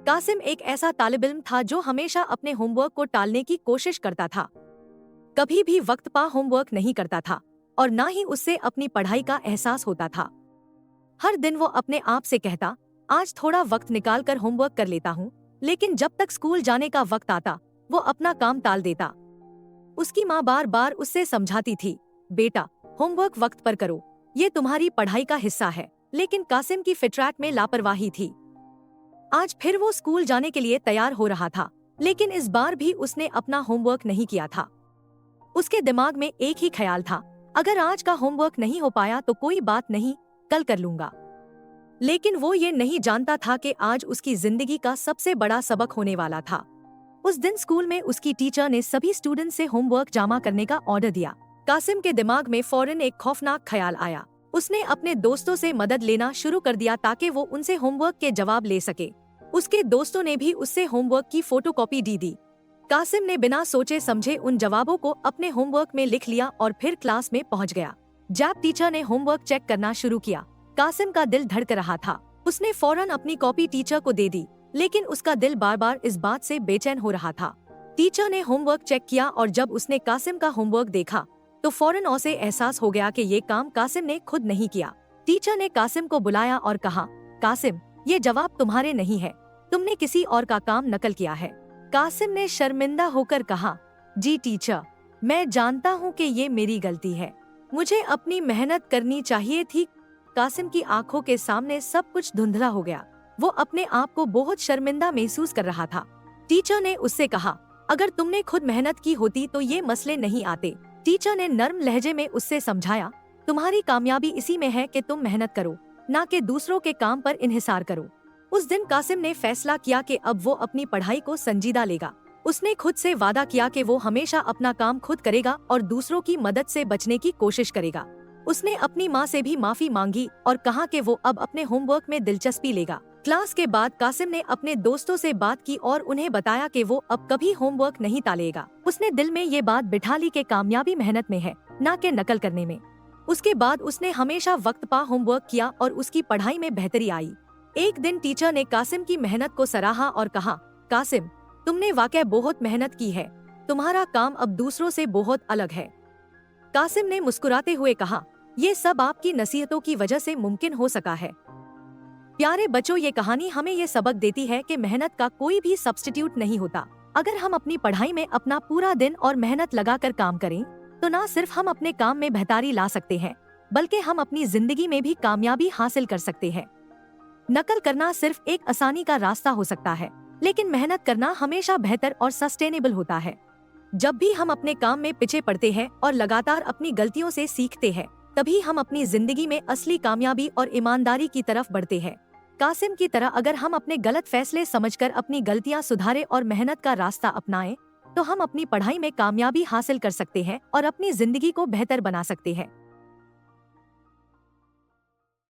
कासिम एक ऐसा तालिब-इल्म था जो हमेशा अपने होमवर्क को टालने की कोशिश करता था। कभी भी वक्त पर होमवर्क नहीं करता था और ना ही उससे अपनी पढ़ाई का एहसास होता था। हर दिन वो अपने आप से कहता, आज थोड़ा वक्त निकाल कर होमवर्क कर लेता हूँ, लेकिन जब तक स्कूल जाने का वक्त आता वो अपना काम टाल देता। उसकी माँ बार बार उससे समझाती थी, बेटा होमवर्क वक्त पर करो, ये तुम्हारी पढ़ाई का हिस्सा है। लेकिन कासिम की फितरत में लापरवाही थी। आज फिर वो स्कूल जाने के लिए तैयार हो रहा था, लेकिन इस बार भी उसने अपना होमवर्क नहीं किया था। उसके दिमाग में एक ही ख्याल था, अगर आज का होमवर्क नहीं हो पाया तो कोई बात नहीं, कल कर लूंगा। लेकिन वो ये नहीं जानता था कि आज उसकी जिंदगी का सबसे बड़ा सबक होने वाला था। उस दिन स्कूल में उसकी टीचर ने सभी स्टूडेंट से होमवर्क जमा करने का ऑर्डर दिया। कासिम के दिमाग में फौरन एक खौफनाक ख्याल आया। उसने अपने दोस्तों से मदद लेना शुरू कर दिया ताकि वो उनसे होमवर्क के जवाब ले सके। उसके दोस्तों ने भी उससे होमवर्क की फोटोकॉपी दी। कासिम ने बिना सोचे समझे उन जवाबों को अपने होमवर्क में लिख लिया और फिर क्लास में पहुंच गया। जब टीचर ने होमवर्क चेक करना शुरू किया, कासिम का दिल धड़क रहा था। उसने फौरन अपनी कॉपी टीचर को दे दी, लेकिन उसका दिल बार बार इस बात से बेचैन हो रहा था। टीचर ने होमवर्क चेक किया और जब उसने कासिम का होमवर्क देखा तो फौरन उसे एहसास हो गया कि ये काम कासिम ने खुद नहीं किया। टीचर ने कासिम को बुलाया और कहा, कासिम ये जवाब तुम्हारे नहीं है, तुमने किसी और का काम नकल किया है। कासिम ने शर्मिंदा होकर कहा, जी टीचर, मैं जानता हूँ कि ये मेरी गलती है, मुझे अपनी मेहनत करनी चाहिए थी। कासिम की आंखों के सामने सब कुछ धुंधला हो गया। वो अपने आप को बहुत शर्मिंदा महसूस कर रहा था। टीचर ने उससे कहा, अगर तुमने खुद मेहनत की होती तो ये मसले नहीं आते। टीचर ने नर्म लहजे में उससे समझाया, तुम्हारी कामयाबी इसी में है कि तुम मेहनत करो, ना कि दूसरों के काम पर इन्हिसार करो। उस दिन कासिम ने फैसला किया कि अब वो अपनी पढ़ाई को संजीदा लेगा। उसने खुद से वादा किया कि वो हमेशा अपना काम खुद करेगा और दूसरों की मदद से बचने की कोशिश करेगा। उसने अपनी माँ से भी माफी मांगी और कहा कि वो अब अपने होमवर्क में दिलचस्पी लेगा। क्लास के बाद कासिम ने अपने दोस्तों से बात की और उन्हें बताया कि वो अब कभी होमवर्क नहीं टालेगा। उसने दिल में ये बात बिठा ली कि कामयाबी मेहनत में है, ना कि नकल करने में। उसके बाद उसने हमेशा वक्त पर होमवर्क किया और उसकी पढ़ाई में बेहतरी आई। एक दिन टीचर ने कासिम की मेहनत को सराहा और कहा, कासिम तुमने वाकई बहुत मेहनत की है, तुम्हारा काम अब दूसरों से बहुत अलग है। कासिम ने मुस्कुराते हुए कहा, ये सब आपकी नसीहतों की वजह से मुमकिन हो सका है। प्यारे बच्चों, ये कहानी हमें ये सबक देती है कि मेहनत का कोई भी सब्स्टिट्यूट नहीं होता। अगर हम अपनी पढ़ाई में अपना पूरा दिन और मेहनत लगाकर काम करें तो न सिर्फ हम अपने काम में बेहतरी ला सकते हैं, बल्कि हम अपनी जिंदगी में भी कामयाबी हासिल कर सकते हैं। नकल करना सिर्फ एक आसानी का रास्ता हो सकता है, लेकिन मेहनत करना हमेशा बेहतर और सस्टेनेबल होता है। जब भी हम अपने काम में पीछे पड़ते हैं और लगातार अपनी गलतियों से सीखते हैं, तभी हम अपनी जिंदगी में असली कामयाबी और ईमानदारी की तरफ बढ़ते हैं। कासिम की तरह अगर हम अपने गलत फैसले समझकर अपनी गलतियां सुधारें और मेहनत का रास्ता अपनाएं, तो हम अपनी पढ़ाई में कामयाबी हासिल कर सकते हैं और अपनी जिंदगी को बेहतर बना सकते हैं।